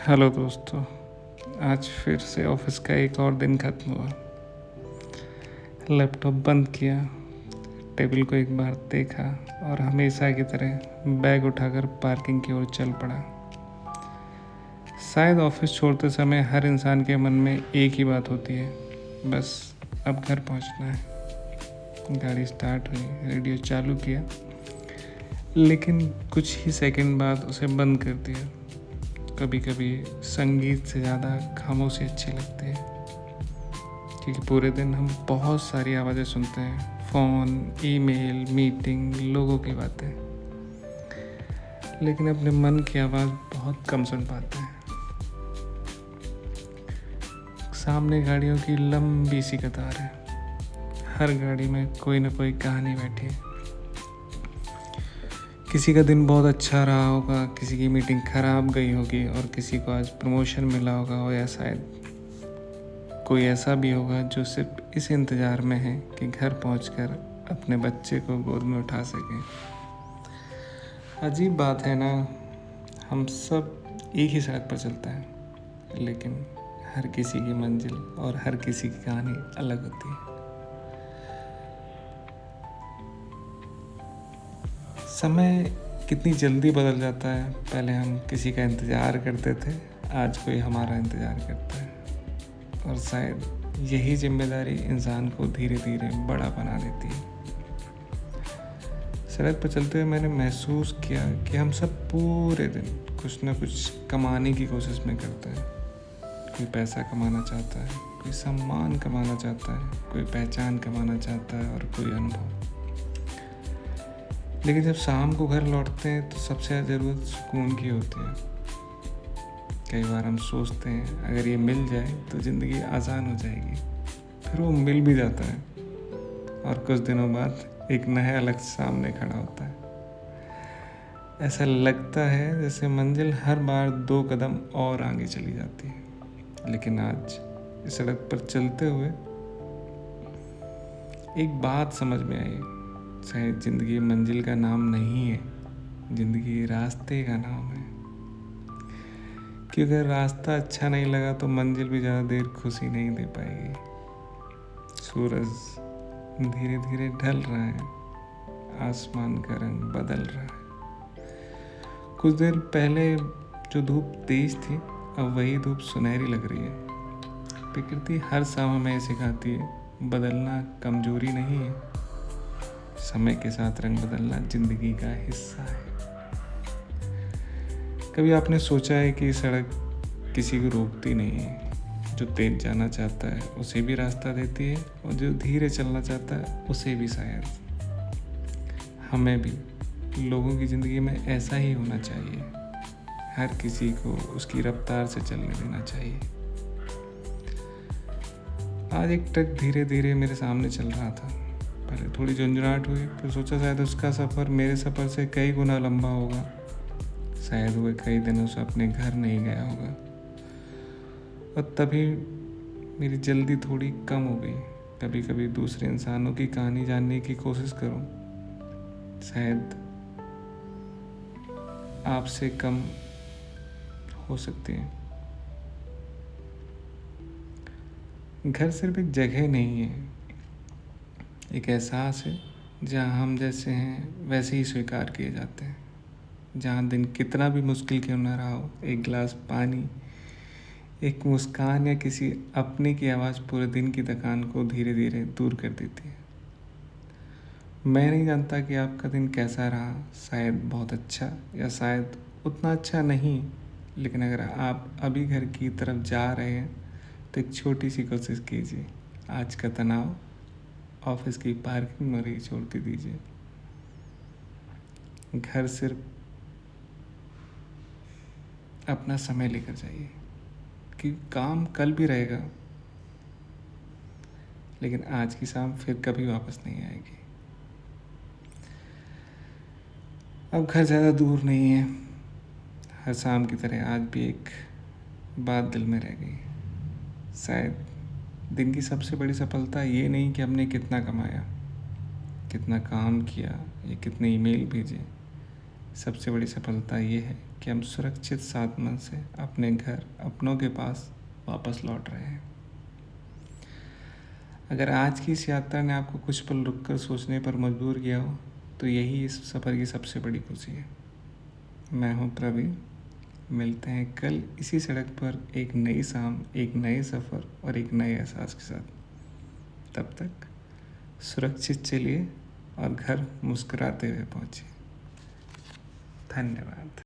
Hello दोस्तों। आज फिर से ऑफिस का एक और दिन ख़त्म हुआ। लैपटॉप बंद किया, टेबल को एक बार देखा और हमेशा की तरह बैग उठाकर पार्किंग की ओर चल पड़ा। शायद ऑफिस छोड़ते समय हर इंसान के मन में एक ही बात होती है, बस अब घर पहुंचना है। गाड़ी स्टार्ट हुई, रेडियो चालू किया, लेकिन कुछ ही सेकंड बाद उसे बंद कर दिया। कभी कभी संगीत से ज़्यादा खामोशी अच्छी लगती है, क्योंकि पूरे दिन हम बहुत सारी आवाज़ें सुनते हैं, फ़ोन, ईमेल, मीटिंग, लोगों की बातें, लेकिन अपने मन की आवाज़ बहुत कम सुन पाते हैं। सामने गाड़ियों की लंबी सी कतार है, हर गाड़ी में कोई ना कोई कहानी बैठी है। किसी का दिन बहुत अच्छा रहा होगा, किसी की मीटिंग खराब गई होगी और किसी को आज प्रमोशन मिला होगा, और या शायद कोई ऐसा भी होगा जो सिर्फ इस इंतज़ार में है कि घर पहुंचकर अपने बच्चे को गोद में उठा सके। अजीब बात है ना, हम सब एक ही सड़क पर चलते हैं, लेकिन हर किसी की मंजिल और हर किसी की कहानी अलग होती है। समय कितनी जल्दी बदल जाता है। पहले हम किसी का इंतज़ार करते थे, आज कोई हमारा इंतज़ार करता है, और शायद यही जिम्मेदारी इंसान को धीरे धीरे बड़ा बना देती है। सड़क पर चलते हुए मैंने महसूस किया कि हम सब पूरे दिन कुछ ना कुछ कमाने की कोशिश में करते हैं। कोई पैसा कमाना चाहता है, कोई सम्मान कमाना चाहता है, कोई पहचान कमाना चाहता है, और कोई अनुभव। लेकिन जब शाम को घर लौटते हैं तो सबसे ज़्यादा ज़रूरत सुकून की होती है। कई बार हम सोचते हैं अगर ये मिल जाए तो ज़िंदगी आसान हो जाएगी, फिर वो मिल भी जाता है, और कुछ दिनों बाद एक नया लक्ष्य सामने खड़ा होता है। ऐसा लगता है जैसे मंजिल हर बार 2 कदम और आगे चली जाती है। लेकिन आज इस सड़क पर चलते हुए एक बात समझ में आई, शायद ज़िंदगी मंजिल का नाम नहीं है, ज़िंदगी रास्ते का नाम है। कि अगर रास्ता अच्छा नहीं लगा तो मंजिल भी ज़्यादा देर खुशी नहीं दे पाएगी। सूरज धीरे धीरे ढल रहा है, आसमान का रंग बदल रहा है। कुछ देर पहले जो धूप तेज थी, अब वही धूप सुनहरी लग रही है। प्रकृति हर समय हमें सिखाती है, बदलना कमजोरी नहीं है, समय के साथ रंग बदलना जिंदगी का हिस्सा है। कभी आपने सोचा है कि सड़क किसी को रोकती नहीं है, जो तेज जाना चाहता है उसे भी रास्ता देती है, और जो धीरे चलना चाहता है उसे भी। शायद हमें भी लोगों की ज़िंदगी में ऐसा ही होना चाहिए, हर किसी को उसकी रफ्तार से चलने देना चाहिए। आज एक ट्रक धीरे धीरे मेरे सामने चल रहा था। पहले थोड़ी झुंझुनाहट हुई, फिर सोचा शायद उसका सफ़र मेरे सफ़र से कई गुना लंबा होगा। शायद वह कई दिनों से अपने घर नहीं गया होगा, और तभी मेरी जल्दी थोड़ी कम हो गई। कभी कभी दूसरे इंसानों की कहानी जानने की कोशिश करूं, शायद आपसे कम हो सकती है। घर सिर्फ एक जगह नहीं है, एक एहसास है जहाँ हम जैसे हैं वैसे ही स्वीकार किए जाते हैं। जहाँ दिन कितना भी मुश्किल क्यों ना रहा हो, एक गिलास पानी, एक मुस्कान या किसी अपने की आवाज़ पूरे दिन की थकान को धीरे धीरे दूर कर देती है। मैं नहीं जानता कि आपका दिन कैसा रहा, शायद बहुत अच्छा या शायद उतना अच्छा नहीं, लेकिन अगर आप अभी घर की तरफ जा रहे हैं तो एक छोटी सी कोशिश कीजिए। आज का तनाव ऑफिस की पार्किंग में ही छोड़ के दीजिए। घर सिर्फ अपना समय लेकर जाइए, कि काम कल भी रहेगा, लेकिन आज की शाम फिर कभी वापस नहीं आएगी। अब घर ज़्यादा दूर नहीं है। हर शाम की तरह आज भी एक बात दिल में रह गई। शायद दिन की सबसे बड़ी सफलता ये नहीं कि हमने कितना कमाया, कितना काम किया या कितने ईमेल भेजे। सबसे बड़ी सफलता ये है कि हम सुरक्षित साधन से अपने घर, अपनों के पास वापस लौट रहे हैं। अगर आज की इस यात्रा ने आपको कुछ पल रुककर सोचने पर मजबूर किया हो, तो यही इस सफ़र की सबसे बड़ी खुशी है। मैं हूँ प्रवीण। मिलते हैं कल इसी सड़क पर एक नई शाम, एक नए सफ़र और एक नए एहसास के साथ। तब तक सुरक्षित चलिए और घर मुस्कुराते हुए पहुँचिए। धन्यवाद।